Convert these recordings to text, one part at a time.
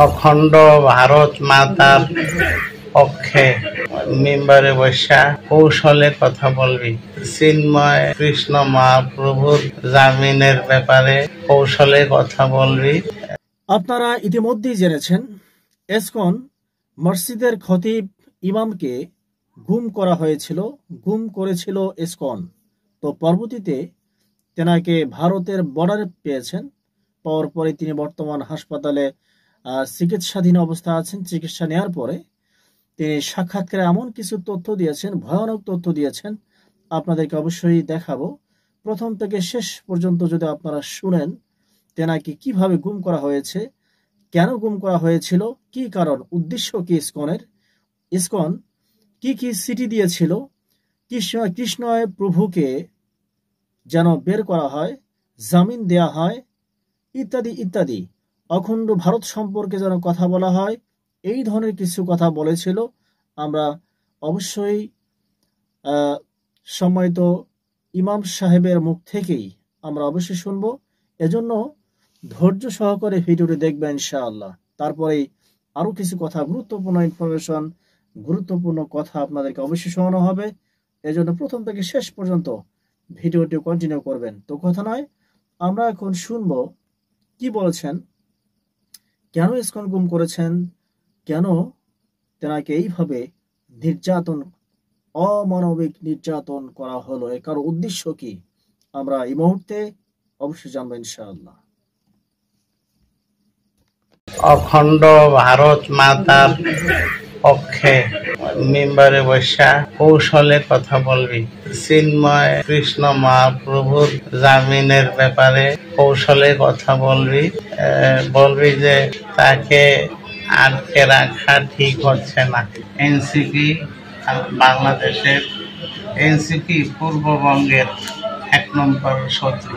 অখণ্ড ভারত মাতার পক্ষে মেম্বারে বসা কৌশলে কথা বলবি। চিন্ময় কৃষ্ণ মহাপ্রভুর জামিনের ব্যাপারে কৌশলে কথা বলবি। আপনারা ইতিমধ্যেই জেনেছেন ইসকন মসজিদের খতিব ইমামকে গুম করা হয়েছিল, গুম করেছিল ইসকন। তো পরবর্তীতে তেনাকে ভারতের বর্ডারে পেয়েছেন, পাওয়ার পরে তিনি বর্তমান হাসপাতালে চিকিৎসাধীন অবস্থা আছেন। চিকিৎসা নেওয়ার পরে তিনি সাক্ষাৎকারে এমন কিছু তথ্য দিয়েছেন, ভয়ানক তথ্য দিয়েছেন, আপনাদেরকে অবশ্যই দেখাবো। প্রথম থেকে শেষ পর্যন্ত যদি আপনারা শুনেন তেনাকে কিভাবে গুম করা হয়েছে, কেন গুম করা হয়েছিল, কি কারণ, উদ্দেশ্য কি ইসকনের, ইসকন কি কি চিঠি দিয়েছিল কৃষ্ণ প্রভুকে যেন বের করা হয়, জামিন দেয়া হয়, ইত্যাদি ইত্যাদি, অখণ্ড ভারত সম্পর্কে যেন কথা বলা হয়, এই ধরনের কিছু কথা বলেছিল। আমরা অবশ্যই সম্মানিত ইমাম সাহেবের মুখ থেকেই আমরা অবশ্যই শুনবো। এজন্য ধৈর্য সহকারে ভিডিওটি দেখবেন ইনশাআল্লাহ। তারপরেই আরো কিছু কথা, গুরুত্বপূর্ণ ইনফরমেশন, গুরুত্বপূর্ণ কথা আপনাদেরকে অবশ্যই শোনানো হবে। এজন্য প্রথম থেকে শেষ পর্যন্ত ভিডিওটি কন্টিনিউ করবেন। তো কথা নয়, আমরা এখন শুনবো কি বলেছেন, কেন ইসকন গুম করেছেন, কেন তেনাকে এইভাবে নির্যাতন, অমানবিক নির্যাতন করা হলো, এর কারো উদ্দেশ্য কি, আমরা এই মুহূর্তে অবশ্যই জানবো ইনশাআল্লাহ। অখণ্ড ভারত মাতার পক্ষে মেম্বারে বসা কৌশলে কথা বলবি। চিন্ময় কৃষ্ণ মহাপ্রভুর জামিনের ব্যাপারে কৌশলে কথা বলবি। বলবি যে তাকে আটকে রাখা ঠিক হচ্ছে না। এনসিপি বাংলাদেশের, এনসিপি পূর্ববঙ্গের 1 নম্বর শত্রু।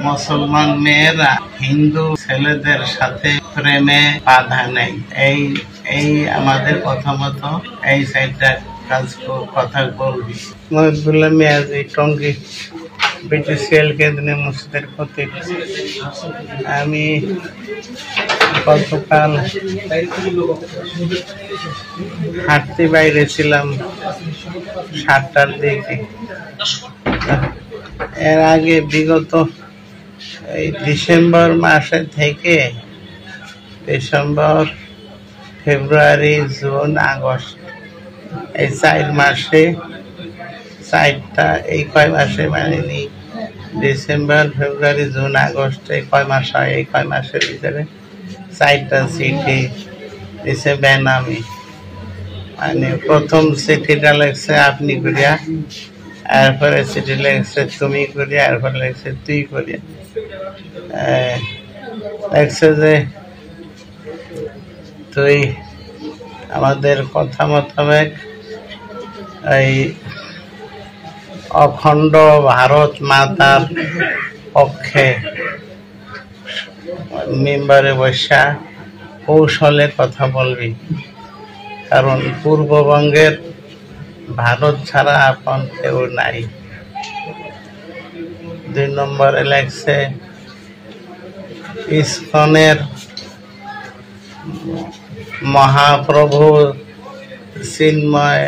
মুসলমান মেয়েরা হিন্দু ছেলেদের সাথে প্রেমে বাধা নেই, এই আমাদের কথা মতো এই সাইডটা কথা বলবি। মহিবুল্লাহ মিয়াজি, টঙ্গী, বিটিসিএল কেন্দ্রীয় মসজিদের খতিব। আমি গতকাল হাঁটতে বাইরে ছিলাম 7টার দিকে। এর আগে বিগত এই ডিসেম্বর মাসে থেকে, ডিসেম্বর, ফেব্রুয়ারি, জুন, আগস্ট, এই 4 মাসে, 4টা, এই কয় মাসে মানে ডিসেম্বর, ফেব্রুয়ারি, জুন, আগস্ট, এই কয় মাস হয়, এই কয় মাসের ভিতরে 4টা চিঠি দিছে বেনামি। মানে প্রথম চিঠিটা লেখছে আপনি করিয়া, এরপরে চিঠি লেখছে তুমি করিয়া, এরপরে লেখছে তুই করিয়া। লেখছে যে তুই আমাদের কথা মোতাবেক এই অখণ্ড ভারত মাতার পক্ষে মেম্বারে বসা কৌশলে কথা বলবি। কারণ পূর্ববঙ্গের ভারত ছাড়া আপন কেউ নাই। 2 নম্বরে লেখছে ইসকনের মহাপ্রভু চিন্ময়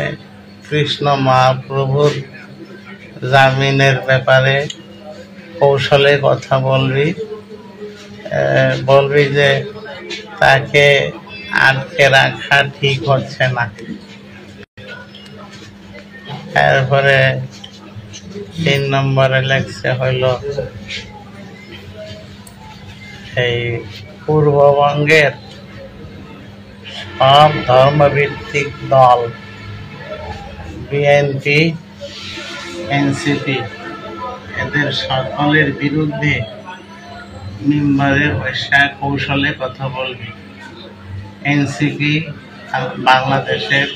কৃষ্ণ মহাপ্রভুর জামিনের ব্যাপারে কৌশলে কথা বলবি। বলবি যে তাকে আটকে রাখা ঠিক হচ্ছে না। এরপরে 3 নম্বরে লেখছে হইল এই পূর্ববঙ্গের সব ধর্মভিত্তিক দল, বিএনপি, এনসিপি, এদের সকলের বিরুদ্ধে মেম্বারের বসা কৌশলে কথা বলবি। এনসিপি বাংলাদেশের,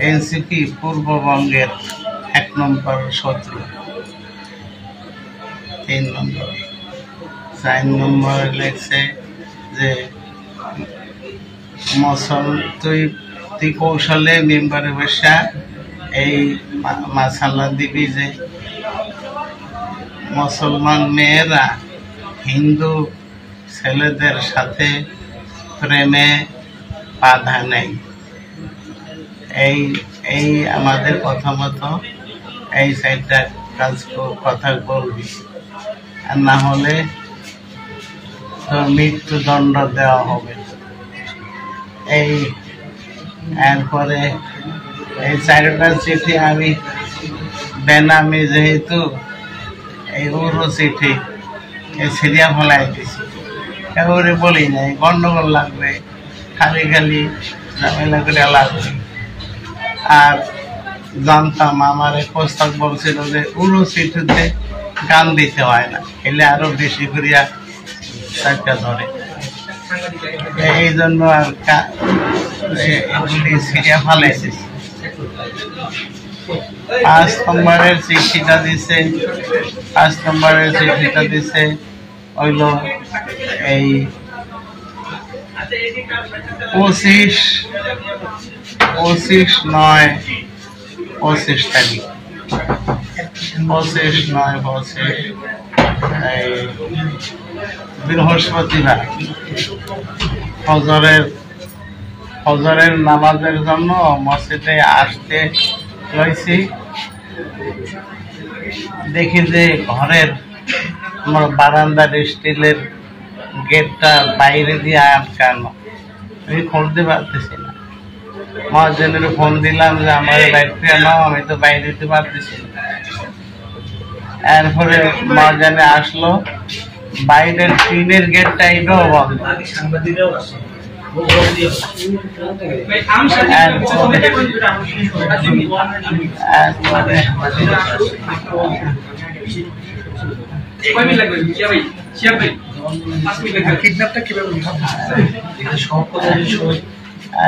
এনসিপি পূর্ববঙ্গের 1 নম্বর শত্রু। 3 নম্বর। 4 নম্বরে লেখছে যে তুই কৌশলে মেম্বারে বসা এই মাসালা দিবি যে মুসলমান মেয়েরা হিন্দু ছেলেদের সাথে প্রেমে বাধা নেই। এই এই আমাদের কথা মতো এই সাইডটা কথা বলবি, আর না হলে তোর মৃত্যুদণ্ড দেওয়া হবে। এই এরপরে এই 4টা চিঠি আমি বেনামি, যেহেতু এই উড়ো চিঠি এই সিরিয়া ফেলাই দিছি, কাউরে বলি নাই, গন্ডগোল লাগবে, খালি খালি ঝামেলা করে লাগবে। আর জানতাম আমার প্রস্তাব বলছিল যে উড়ো চিঠিতে গান দিতে হয় না, এলে আরো বেশি করিয়া চারটা ধরে। এই জন্য আর এগুলি সিরিয়া ফালাইছি। 5 নম্বরের চিঠিটা দিছে, 5 নম্বরের চিঠিটা দিছে হইল এই 25/9/25 তারিখ, 25/9/25 এই বৃহস্পতিবার ফজরের নামাজের জন্য মসজিদে আসতে লইছি। দেখি যে ঘরের আমার বারান্দার স্টিলের গেটটা বাইরে দিয়ে আটকানো, আমি খুলতে পারতেছি না। মহাজনের ফোন দিলাম যে আমার বাইরে নাও, আমি তো বাইরে দিতে পারতেছি না। এরপরে মহাজনে আসলো, বাইরের টিনের গেটটা এটাও বন্ধ।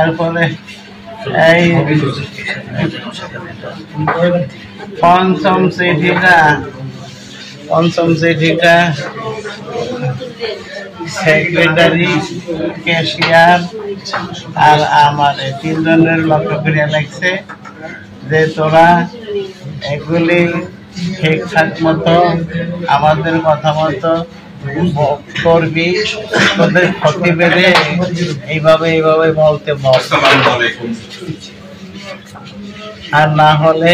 এরপরে এই পঞ্চম চিঠিটা সেক্রেটারি, ক্যাশিয়ার আর আমার 3 জনের লক্ষ্য করিয়া লাগছে যে তোরা এগুলি ঠিকঠাক মতো আমাদের কথা মতো করবি, তোদের ক্ষতি বেড়ে এইভাবে বলতে বল, আর না হলে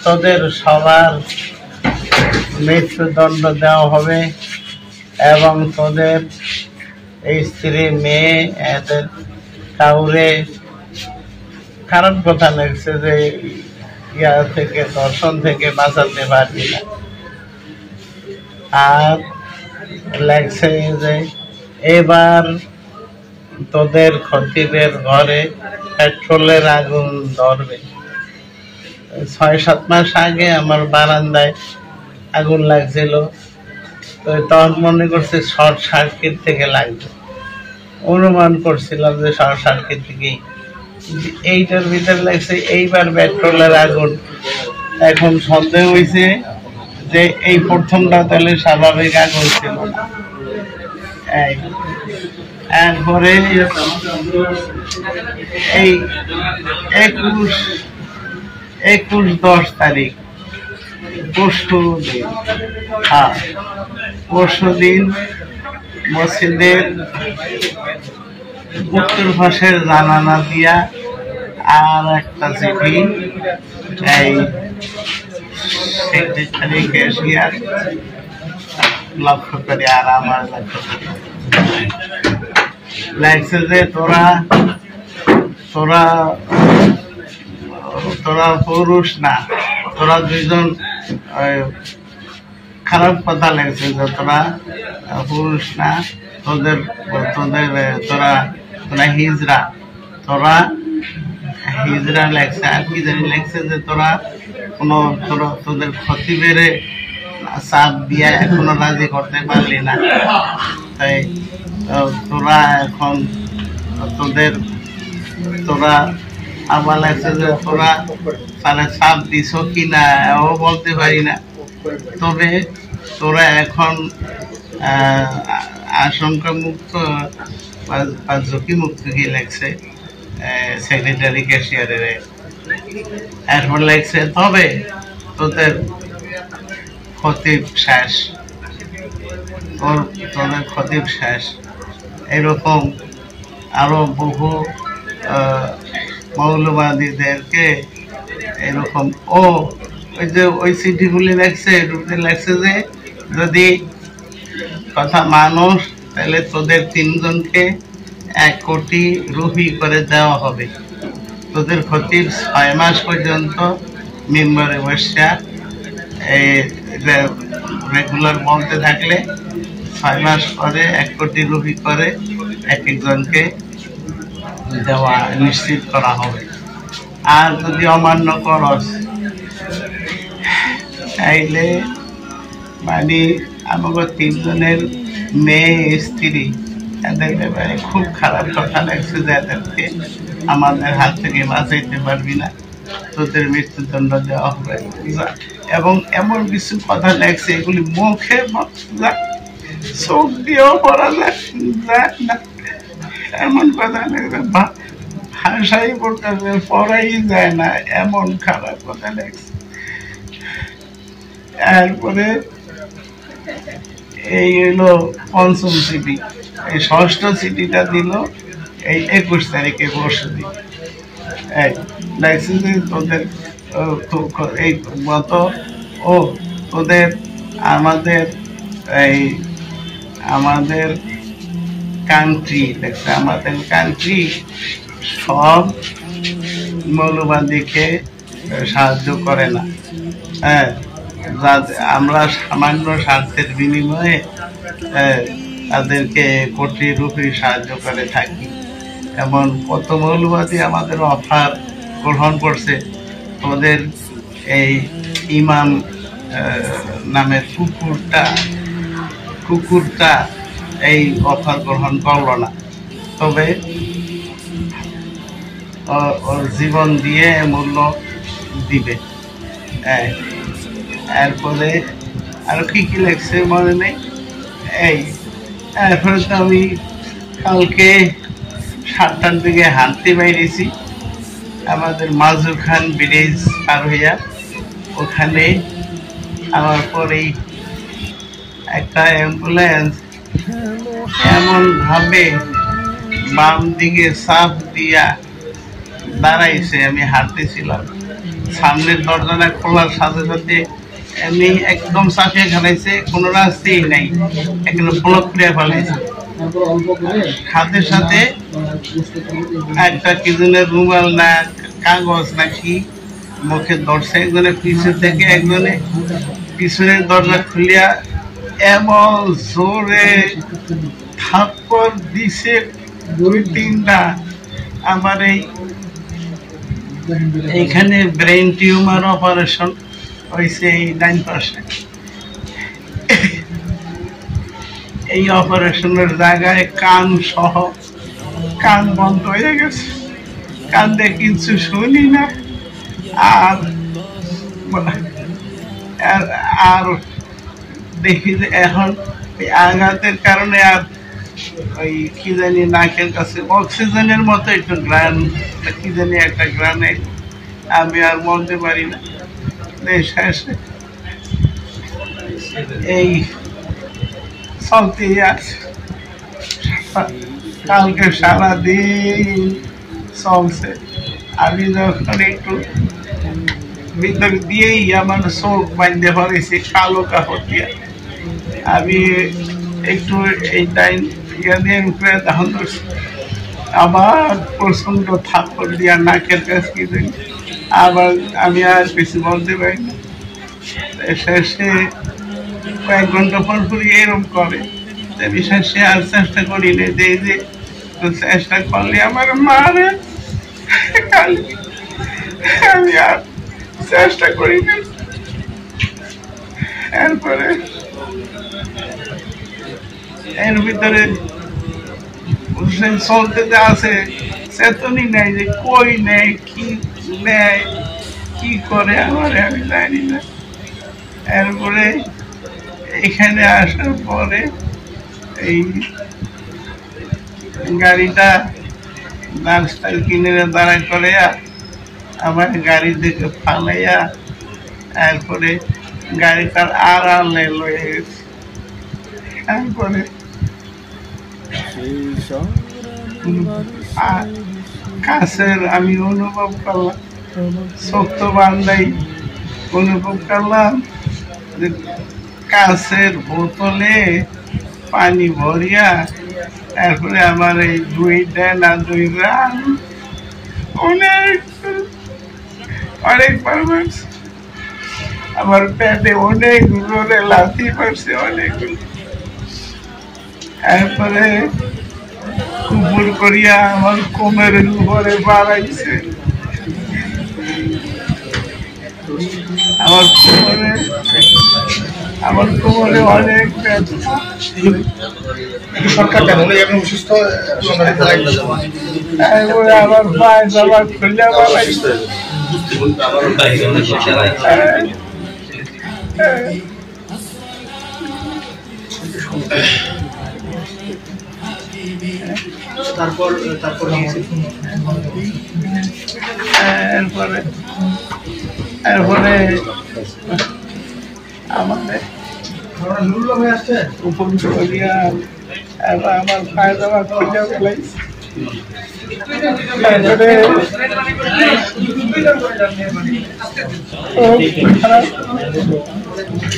তোদের সবার মৃত্যুদণ্ড দেওয়া হবে। এবং তোদের এই স্ত্রী, মেয়ে, এদের কাউরে খারাপ কথা লাগছে যে ইয়া থেকে, দর্শন থেকে বাঁচাতে পারবি না। আর লাগছে যে এবার তোদের খতিবের ঘরে পেট্রোলের আগুন ধরবে। 6-7 মাস আগে আমার বারান্দায় আগুন লাগছিল, তো তখন মনে করছে শর্ট সার্কিট থেকে লাগবে, অনুমান করছিলাম যে শর্ট সার্কিট থেকেই। এইটার ভিতরে লাগছে এইবার পেট্রোলের আগুন। এখন সন্দেহ হয়েছে যে এই প্রথমটা তাহলে স্বাভাবিক আগুন ছিল না। এরপরে এই 21/10 তারিখ পরশু দিন মসজিদের উত্তর পাশের জানালা দিয়া আর একটা চিঠি এই সেক্রেটারি, ক্যাশিয়ার লক্ষ্য করে আর আমার লক্ষ্য করে লাগছে যে তোরা পুরুষ না, তোরা 2জন খারাপ কথা লাগছে যে তোরা পুরুষ না, তোরা হিজরা লাগছে। আর কি জানি লাগছে যে তোদের ক্ষতি বেড়ে চাপ দিয়ে এখনো রাজি করতে পারলি না, তাই তোরা এখন তোরা আমার লাগছে যে তোরা তাহলে চাপ দিছ কিনা ও বলতে পারি না, তবে তোরা এখন আশঙ্কা মুক্ত বা ঝুঁকি মুক্ত কি লাগছে সেক্রেটারি, ক্যাশিয়ারের। এরপর লাগছে তবে তোদের খতিব শেষ, এরকম আরো বহু মৌলবাদীদেরকে এরকম ওই যে ওই চিঠিগুলি লেখছে যে যদি কথা মানুষ তাহলে তোদের 3 জনকে 1 কোটি রুপি করে দেওয়া হবে, তোদের ক্ষতির 6 মাস পর্যন্ত মেম্বারে বসা রেগুলার বলতে থাকলে 6 মাস পরে 1 কোটি রুপি করে এক একজনকে দেওয়া নিশ্চিত করা হবে। আর যদি অমান্য করস তাইলে মানে আমাকে 3 জনের মেয়ে স্ত্রী এদের ব্যাপারে খুব খারাপ কথা লাগছে যে এদেরকে আমাদের হাত থেকে বাঁচাইতে পারবি না, তোদের মৃত্যুদণ্ড দেওয়া হবে। এবং এমন কিছু কথা লাগছে এগুলি মুখে চোখ দিয়েও পড়া যায় না, এমন কথা লাগছে ভাষাই পড়াই যায় না, এমন খারাপ কথা লাগছে। এরপরে এই হলো 5ম চিঠি, এই 6ষ্ঠ চিঠিটা দিল এই 21 তারিখে পরশু দিন। তোদের এই মত তোদের আমাদের কান্ট্রি দেখছে, আমাদের কান্ট্রি সব মৌলবাদীকে সাহায্য করে না। আমরা সামান্য স্বার্থের বিনিময়ে তাদেরকে কোটি রুপি সাহায্য করে থাকি। এমন কত মৌলবাদী আমাদের অফার গ্রহণ করছে, তোদের এই ইমাম নামের কুকুরটা এই অফার গ্রহণ করলো না, তবে ওর জীবন দিয়ে মূল্য দিবে। এরপরে আরো কি কি লেগছে মনে নেই। এরপরে তো আমি কালকে 7টার দিকে হাঁটতে বাইরেছি, আমাদের মাজুর খান ব্রিজ পার হইয়া ওখানে আমার পরেই একটা অ্যাম্বুলেন্স এমন ভাবে বাম দিকে চাপ দিয়া দাঁড়াইছে, আমি হাঁটতেছিলাম, সামনের দরজাটা খোলার সাথে সাথে এমনি একদম চাপিয়ে ফেলাইছে, কোনো রাস্তাই নাই, এখানে ব্লক করে ফেলাইছে। সাথে সাথে একটা কি জনের রুমাল না কাগজ নাকি মুখে ধরছে, একজনের পিছু থেকে একজনে পিছনের দরজা খুলিয়া এমন জোরে থাপ্পড় দিছে 2-3টা। আমার এইখানে ব্রেন টিউমার অপারেশন হয়েছে এই 9 পাশে। এই অপারেশনের জায়গায় কান সহ কান বন্ধ হয়ে গেছে, কান দিয়ে কিছু শুনি না। আর দেখি যে এখন আঘাতের কারণে আর ওই কি জানি নাকের কাছে অক্সিজেনের মতো একটু গ্রান কি জানি একটা গ্রানে আমি আর বলতে পারি না। শেষে এই চলতেই আছে, কালকে সারাদিন চলছে। আমি যখন একটু ভিতর দিয়েই আমার চোখ বাঁধতে পারেছি কালো কাপড় দিয়ে, আমি একটু এই টাইম উপরে তখন আবার প্রচন্ড থাপ্পড় দিয়া নাকের কাছে কি দিই, আবার আমি আর কিছু বলতে পারি না। শেষে কয়েক ঘন্টা পর এরকম করে, আমি শেষে আর চেষ্টা করি না, যে চেষ্টা করলে আমার মারে, আমি আর চেষ্টা করি না। এরপরে এর ভিতরে চলতে আছে চেতনই নেই যে কই নেই কি নেয় কি করে আমার আমি জানি না। এরপরে এখানে আসার পরে এই গাড়িটা রাস্তায় কিনে দাঁড়া করে আমার গাড়ি থেকে ফালাইয়া এরপরে গাড়িটার আড়ালে লয়ে গেছে। তারপরে কাছের আমি অনুভব করলাম, শক্ত বান্ধাই অনুভব করলাম যে কাছের বোতলে পানি ভরিয়া তারপরে আমার এই দুই ডানা দুই রান অনেক অনেকবার মারছে, আমার পেটে অনেক জোরে লাথি মারছে অনেক, তারপরে কুপুর করিয়া আমার কোমরের উপরে বাড়াইছে, আমার কোমরে অনেক ব্যথা। তারপরে আমার পায়ে জামা খুলে বাড়াইছে। তারপরে আমাদের উপর করিয়া আমার পায়ে জামা খুলে ফেলাইছে।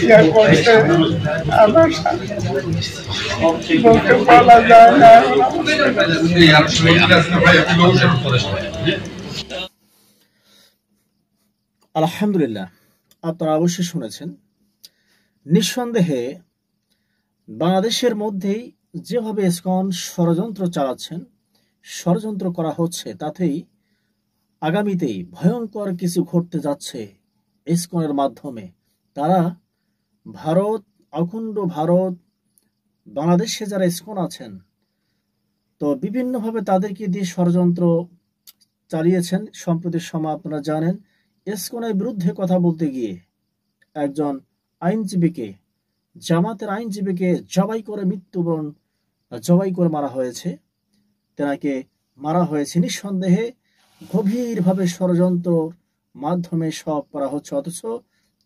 তারপরে আমার বলা যায় না। আলহামদুলিল্লাহ, আপনারা অবশ্যই শুনেছেন। নিঃসন্দেহে বাংলাদেশের মধ্যেই যেভাবে ইসকন ষড়যন্ত্র চালাচ্ছেন, ষড়যন্ত্র করা হচ্ছে, তাতেই আগামীতেই ভয়ঙ্কর কিছু ঘটতে যাচ্ছে ইসকনের মাধ্যমে। তারা ভারত, অখণ্ড ভারত, বাংলাদেশে যারা ইসকন আছেন, তো বিভিন্নভাবে তাদেরকে দিয়ে ষড়যন্ত্র চালিয়েছেন। সম্প্রতি সময় আপনারা জানেন, ইসকনের বিরুদ্ধে কথা বলতে গিয়ে একজন আইনজীবীকে, জামাতের আইনজীবীকে জবাই করে মারা হয়েছে। তেনাকে মারা হয়েছে নিঃসন্দেহে গভীরভাবে ষড়যন্ত্রর মাধ্যমে সব করা হচ্ছে, অথচ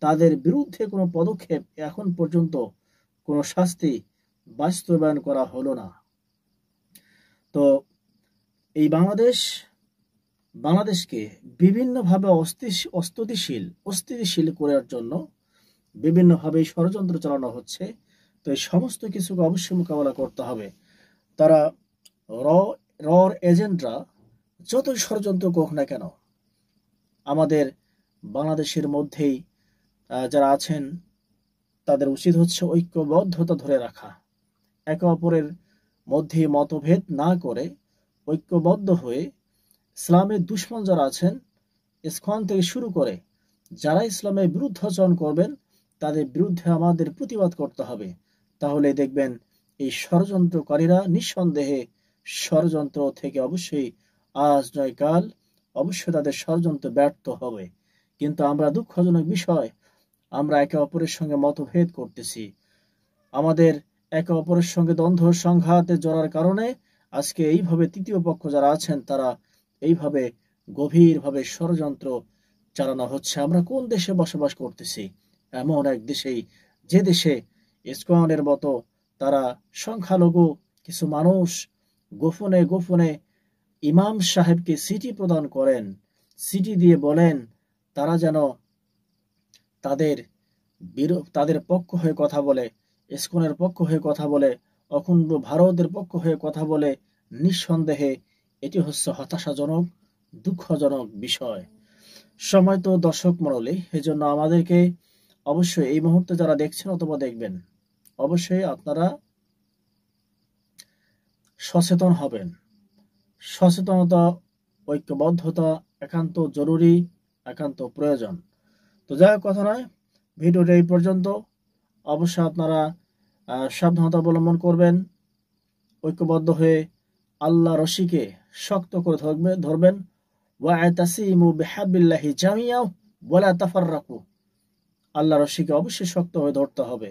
তাদের বিরুদ্ধে কোনো পদক্ষেপ এখন পর্যন্ত কোনো শাস্তি বাস্তবায়ন করা হলো না। তো এই বাংলাদেশকে বিভিন্নভাবে অস্থিতিশীল করার জন্য বিভিন্নভাবে ষড়যন্ত্র চালানো হচ্ছে। তো এই সমস্ত কিছুকে অবশ্যই মোকাবেলা করতে হবে। তারা রর এজেন্টরা যতই ষড়যন্ত্র করুক না কেন, আমাদের বাংলাদেশের মধ্যেই যারা আছেন তাদের উচিত হচ্ছে ঐক্যবদ্ধতা ধরে রাখা, একে অপরের মধ্যে মতভেদ না করে ঐক্যবদ্ধ হয়ে ইসলামের দুশ্মন যারা আছেন, ইসকন থেকে শুরু করে যারা ইসলামের বিরুদ্ধাচরণ করবেন, তাদের বিরুদ্ধে আমাদের প্রতিবাদ করতে হবে। তাহলে দেখবেন এই ষড়যন্ত্রকারীরা নিঃসন্দেহে ষড়যন্ত্র থেকে অবশ্যই আজ নয় কাল অবশ্যই তাদের ষড়যন্ত্র ব্যর্থ হবে। কিন্তু আমরা দুঃখজনক বিষয়, আমরা একে অপরের সঙ্গে মতভেদ করতেছি, আমাদের একে অপরের সঙ্গে দ্বন্দ্ব সংঘাতে জড়ার কারণে আজকে এইভাবে তৃতীয় পক্ষ যারা আছেন তারা এইভাবে গভীরভাবে ষড়যন্ত্র চালানো হচ্ছে। আমরা কোন দেশে বসবাস করতেছি? এমন এক দেশেই যে দেশে ইসকনের মতো তারা সংখ্যালঘু কিছু মানুষ গোপনে গোপনে ইমাম সাহেবকে সিটি প্রদান করেন, সিটি দিয়ে বলেন তারা যেন তাদের পক্ষ হয়ে কথা বলে, ইসকনের পক্ষ হয়ে কথা বলে, অখণ্ড ভারতের পক্ষ হয়ে কথা বলে। নিঃসন্দেহে এটি হচ্ছে হতাশাজনক, দুঃখজনক বিষয়। সময় তো দর্শক মণ্ডলী, এজন্য আমাদেরকে অবশ্যই এই মুহূর্তে যারা দেখছেন অথবা দেখবেন, অবশ্যই আপনারা সচেতন হবেন। সচেতনতা, ঐক্যবদ্ধতা একান্ত জরুরি, একান্ত প্রয়োজন। তো যাই কথা নয়, ভিডিওটা এই পর্যন্ত। অবশ্যই আপনারা সাবধানতা অবলম্বন করবেন, ঐক্যবদ্ধ হয়ে আল্লাহ রশিকে শক্ত করে ধরবেন। ওয়াতাসিমু বিহাবলিল্লাহি জামিয়া ওয়ালা তাফাররাকু। আল্লাহ রশিকে অবশ্যই শক্ত হয়ে ধরতে হবে।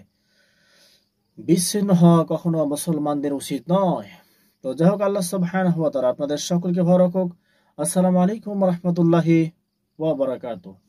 বিচ্ছিন্ন হওয়া কখনো মুসলমানদের উচিত নয়। তো যাই হোক, আল্লাহ সুবহানাহু ওয়া তাআলা আপনাদের সকলকে ভালো রাখুক। আসসালামু আলাইকুম ওয়া রাহমাতুল্লাহি ওয়া বারাকাতুহু।